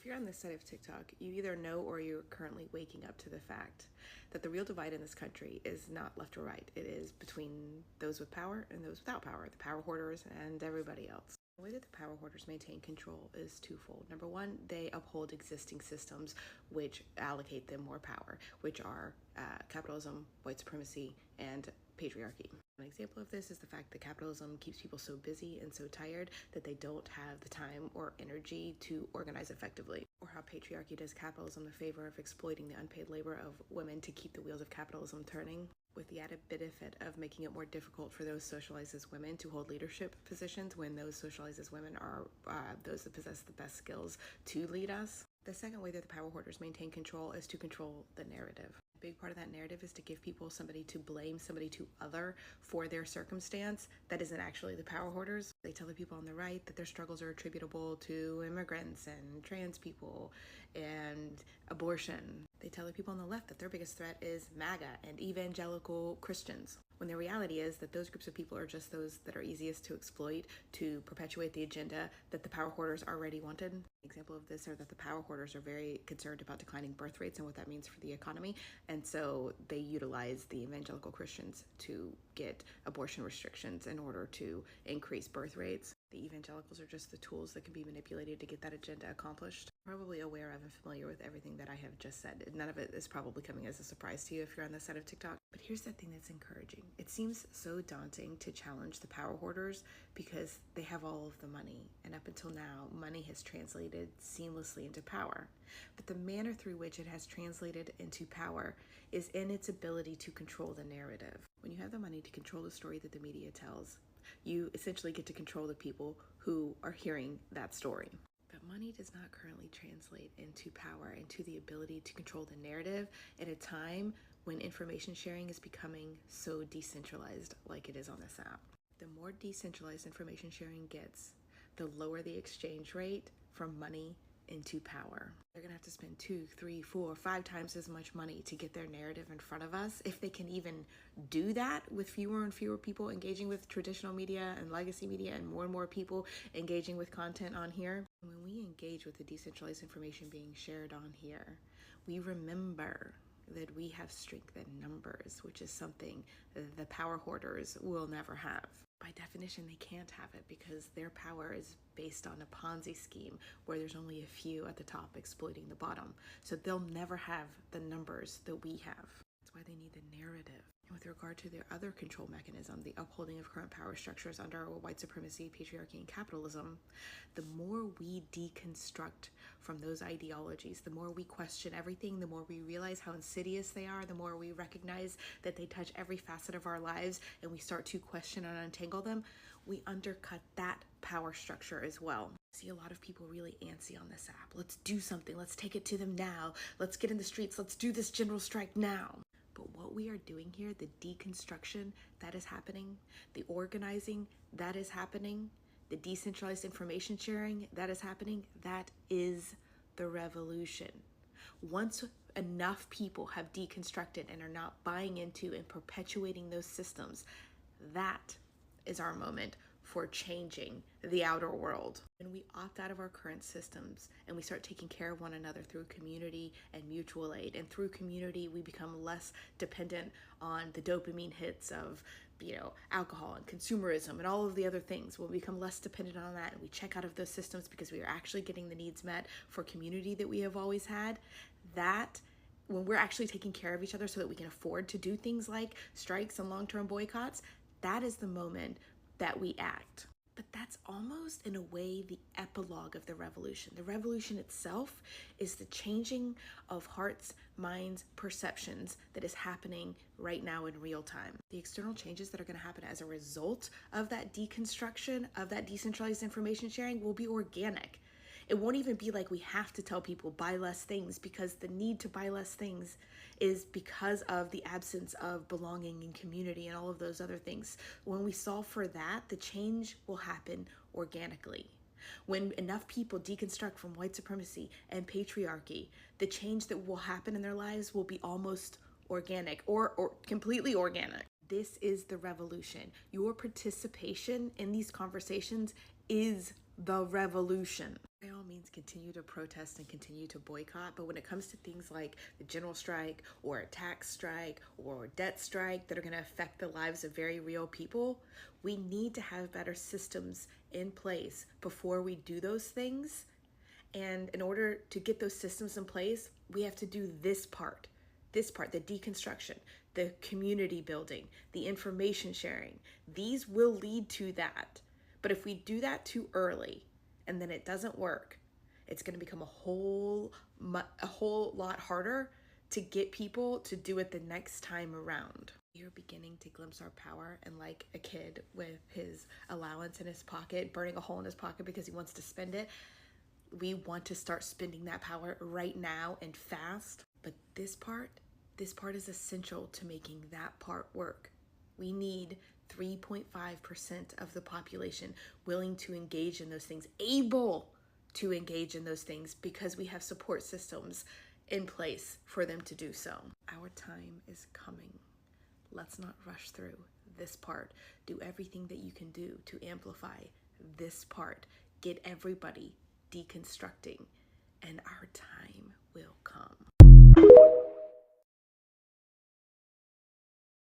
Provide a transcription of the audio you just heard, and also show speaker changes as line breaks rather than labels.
you're on this side of TikTok, you either know or you're currently waking up to the fact that the real divide in this country is not left or right. It is between those with power and those without power, the power hoarders and everybody else. The way that the power hoarders maintain control is twofold. Number one, they uphold existing systems which allocate them more power, which are capitalism, white supremacy, and patriarchy. An example of this is the fact that capitalism keeps people so busy and so tired that they don't have the time or energy to organize effectively. Or how patriarchy does capitalism the favor of exploiting the unpaid labor of women to keep the wheels of capitalism turning, with the added benefit of making it more difficult for those socialized as women to hold leadership positions when those socialized as women are those that possess the best skills to lead us. The second way that the power hoarders maintain control is to control the narrative. A big part of that narrative is to give people somebody to blame, somebody to other for their circumstance that isn't actually the power hoarders. They tell the people on the right that their struggles are attributable to immigrants and trans people and abortion. They tell the people on the left that their biggest threat is MAGA and evangelical Christians, when the reality is that those groups of people are just those that are easiest to exploit to perpetuate the agenda that the power hoarders already wanted. An example of this are that the power hoarders are very concerned about declining birth rates and what that means for the economy, and so they utilize the evangelical Christians to get abortion restrictions in order to increase birth rates. The evangelicals are just the tools that can be manipulated to get that agenda accomplished. Probably aware of and familiar with everything that I have just said. None of it is probably coming as a surprise to you if you're on this side of TikTok. But here's the thing that's encouraging. It seems so daunting to challenge the power hoarders because they have all of the money. And up until now, money has translated seamlessly into power. But the manner through which it has translated into power is in its ability to control the narrative. When you have the money to control the story that the media tells, you essentially get to control the people who are hearing that story. But money does not currently translate into power, into the ability to control the narrative at a time when information sharing is becoming so decentralized like it is on this app. The more decentralized information sharing gets, the lower the exchange rate from money into power. They're gonna have to spend 2, 3, 4, 5 times as much money to get their narrative in front of us, if they can even do that with fewer and fewer people engaging with traditional media and legacy media and more people engaging with content on here. When we engage with the decentralized information being shared on here, we remember that we have strength in numbers, which is something the power hoarders will never have. By definition, they can't have it because their power is based on a Ponzi scheme where there's only a few at the top exploiting the bottom. So they'll never have the numbers that we have. That's why they need the narrative. And with regard to their other control mechanism, the upholding of current power structures under white supremacy, patriarchy, and capitalism, the more we deconstruct from those ideologies, the more we question everything, the more we realize how insidious they are, the more we recognize that they touch every facet of our lives, and we start to question and untangle them, we undercut that power structure as well. I see a lot of people really antsy on this app. Let's do something. Let's take it to them now. Let's get in the streets. Let's do this general strike now. But what we are doing here, the deconstruction that is happening, the organizing that is happening, the decentralized information sharing that is happening, that is the revolution. Once enough people have deconstructed and are not buying into and perpetuating those systems, that is our moment for changing the outer world. When we opt out of our current systems and we start taking care of one another through community and mutual aid, and through community we become less dependent on the dopamine hits of alcohol and consumerism and all of the other things. We'll become less dependent on that, and we check out of those systems because we are actually getting the needs met for community that we have always had. That when we're actually taking care of each other so that we can afford to do things like strikes and long-term boycotts, that is the moment that we act. But that's almost, in a way, the epilogue of the revolution. The revolution itself is the changing of hearts, minds, perceptions that is happening right now in real time. The external changes that are going to happen as a result of that deconstruction, of that decentralized information sharing, will be organic. It won't even be like we have to tell people buy less things, because the need to buy less things is because of the absence of belonging and community and all of those other things. When we solve for that, the change will happen organically. When enough people deconstruct from white supremacy and patriarchy, the change that will happen in their lives will be almost organic or completely organic. This is the revolution. Your participation in these conversations is the revolution. By all means, means continue to protest and continue to boycott. But when it comes to things like the general strike or a tax strike or debt strike that are going to affect the lives of very real people, we need to have better systems in place before we do those things. And in order to get those systems in place, we have to do this part, the deconstruction, the community building, the information sharing. These will lead to that. But if we do that too early and then it doesn't work, it's going to become a whole lot harder to get people to do it the next time around. You're beginning to glimpse our power, and like a kid with his allowance in his pocket, burning a hole in his pocket because he wants to spend it, we want to start spending that power right now and fast. But this part is essential to making that part work. We need 3.5% of the population willing to engage in those things, able to engage in those things, because we have support systems in place for them to do so. Our time is coming. Let's not rush through this part. Do everything that you can do to amplify this part. Get everybody deconstructing, and our time